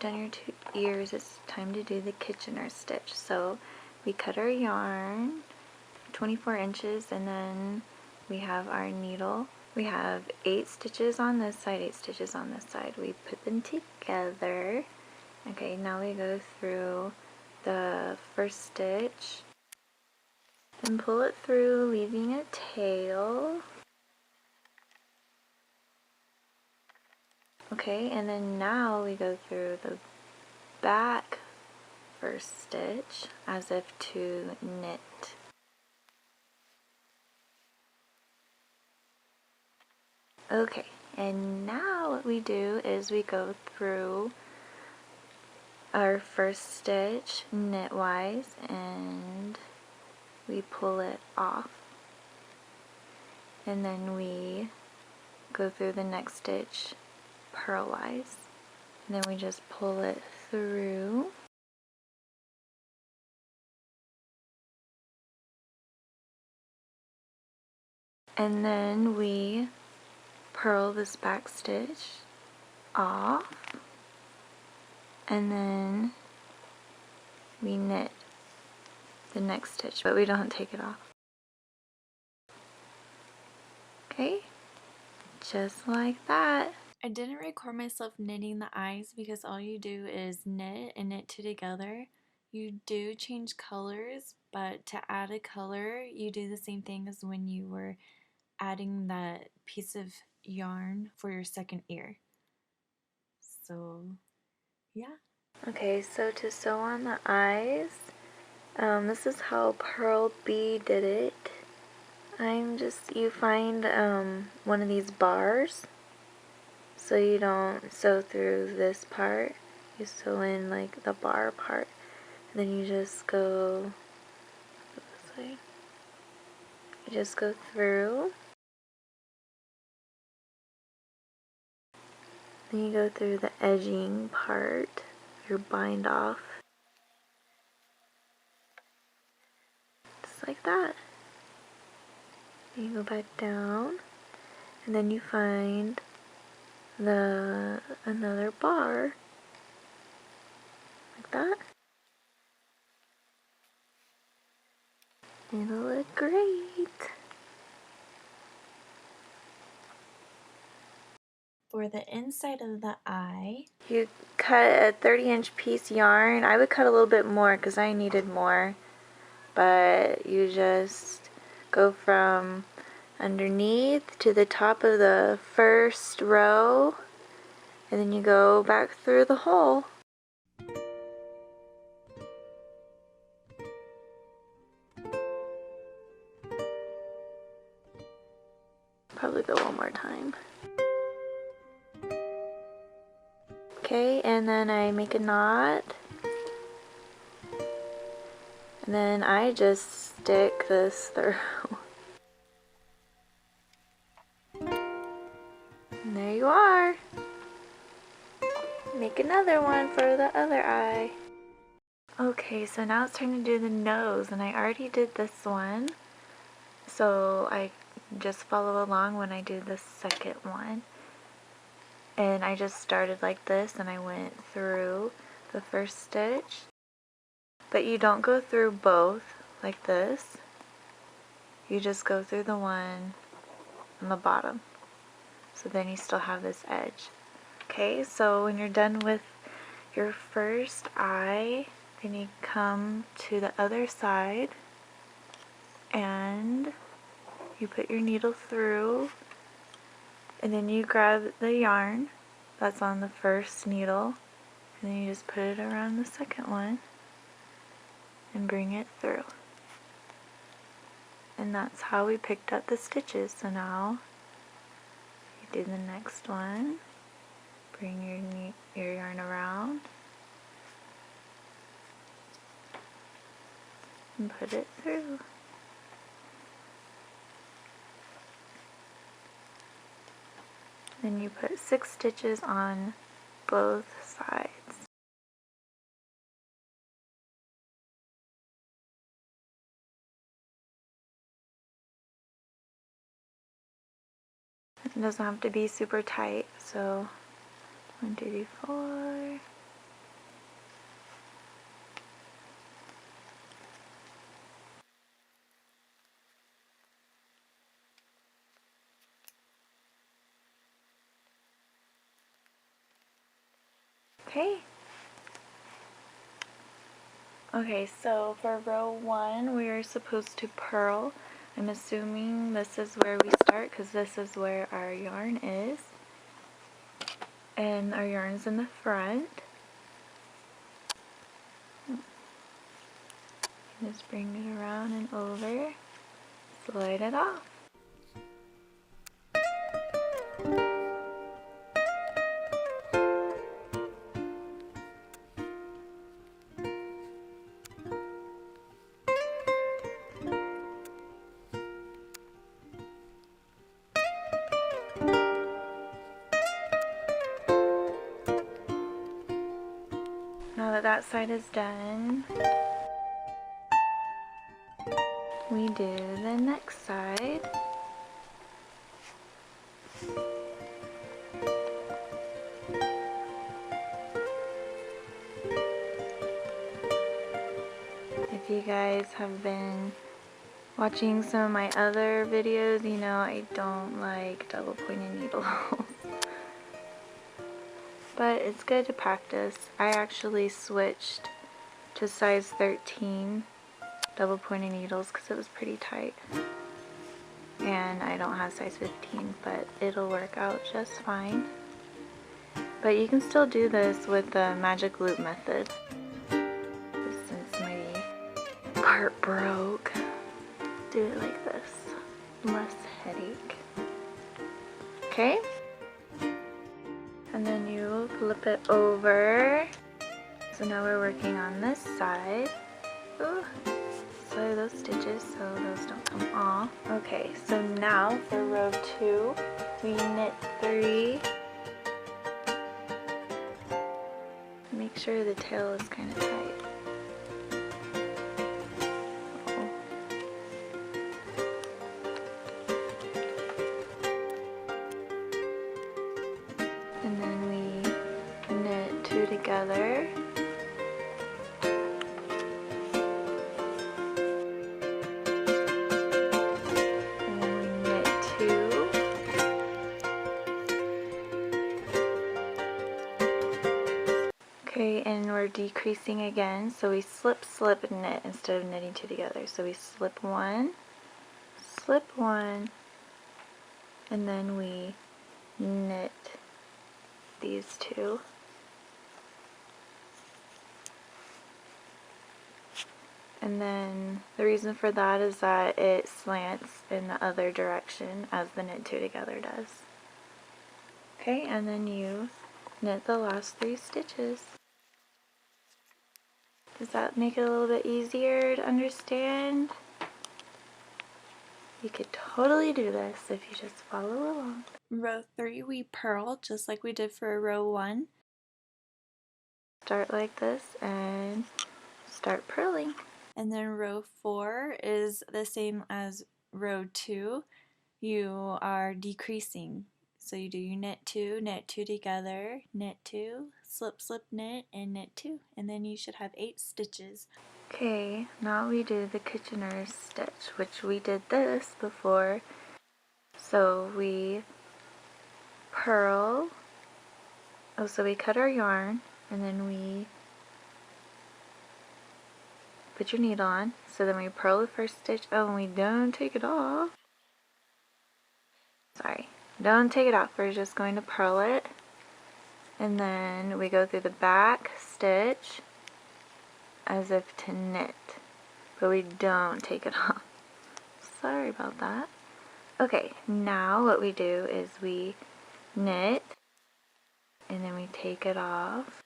done your 2 ears, it's time to do the Kitchener stitch. So we cut our yarn 24 inches, and then we have our needle. We have 8 stitches on this side, 8 stitches on this side. We put them together. Okay, now we go through the first stitch and pull it through, leaving a tail. Okay, and then now we go through the back first stitch as if to knit. Okay, and now what we do is we go through our first stitch knitwise and we pull it off, and then we go through the next stitch purlwise, and then we just pull it through. And then we purl this back stitch off, and then we knit the next stitch, but we don't take it off. Okay, just like that. I didn't record myself knitting the eyes because all you do is knit and knit two together. You do change colors, but to add a color, you do the same thing as when you were adding that piece of yarn for your second ear. So, yeah. Okay, so to sew on the eyes, this is how Pearl B did it. You find one of these bars, so you don't sew through this part, you sew in like the bar part, and then you just go this way. You just go through, then you go through the edging part, your bind off, just like that. Then you go back down, and then you find another bar, like that. It'll look great. For the inside of the eye, You cut a 30-inch piece yarn. I would cut a little bit more because I needed more, but you just go from underneath to the top of the first row, and then you go back through the hole. Probably go one more time. Okay, and then I make a knot, and then I just stick this through. And there you are. Make another one for the other eye. Okay, so now it's time to do the nose, and I already did this one, so I just follow along when I do the second one. And I just started like this, and I went through the first stitch, but you don't go through both like this. You just go through the one on the bottom, so then you still have this edge. Okay, so when you're done with your first eye, then you come to the other side and you put your needle through, and then you grab the yarn that's on the first needle, and then you just put it around the second one and bring it through. And that's how we picked up the stitches. So now you do the next one, bring your yarn around and put it through. Then you put 6 stitches on both sides. It doesn't have to be super tight, so 1, 2, 3, 4. Okay. Okay, so for row 1, we are supposed to purl. I'm assuming this is where we start because this is where our yarn is. And our yarn's in the front. Just bring it around and over. Slide it off. Now that that side is done, we do the next side. If you guys have been watching some of my other videos, you know I don't like double pointed needles. But it's good to practice. I actually switched to size 13 double pointed needles because it was pretty tight. And I don't have size 15, but it'll work out just fine. But you can still do this with the magic loop method. Since my part broke, do it like this. Less headache. Okay? And then you flip it over. So now we're working on this side. Ooh. Slide those stitches so those don't come off. Okay, so now for row 2, we knit 3. Make sure the tail is kind of tight. And then we knit 2 together. And then we knit 2. Okay, and we're decreasing again, so we slip, slip, and knit instead of knitting 2 together. So we slip 1, and then we knit these 2. And then the reason for that is that it slants in the other direction as the knit 2 together does. Okay, and then you knit the last 3 stitches. Does that make it a little bit easier to understand? You could totally do this if you just follow along. Row 3, we purl just like we did for row 1. Start like this and start purling. And then row 4 is the same as row 2. You are decreasing. So you do your knit 2 together, knit 2, slip, slip, knit, and knit 2. And then you should have 8 stitches. Okay, now we do the Kitchener's stitch, which we did this before. So we purl, so we cut our yarn, and then we put your needle on. So then we purl the first stitch, and we don't take it off. Sorry, don't take it off, we're just going to purl it. And then we go through the back stitch as if to knit, but we don't take it off. Sorry about that. Okay, now what we do is we knit, and then we take it off,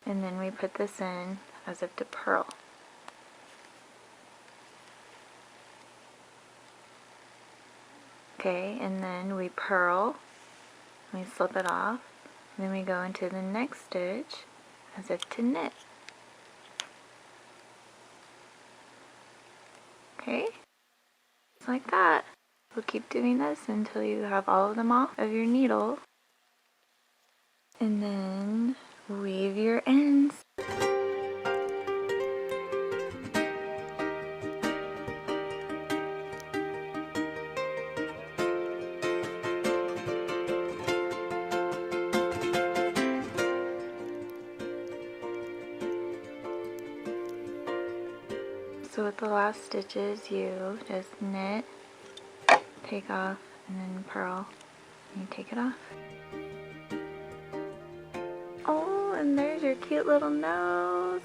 and then we put this in as if to purl. Okay, and then we purl, we slip it off, and then we go into the next stitch as if to knit. Okay, just like that. We'll keep doing this until you have all of them off of your needle. And then weave your ends. with the last stitches, you just knit, take off, and then purl, and you take it off. Oh, and there's your cute little nose.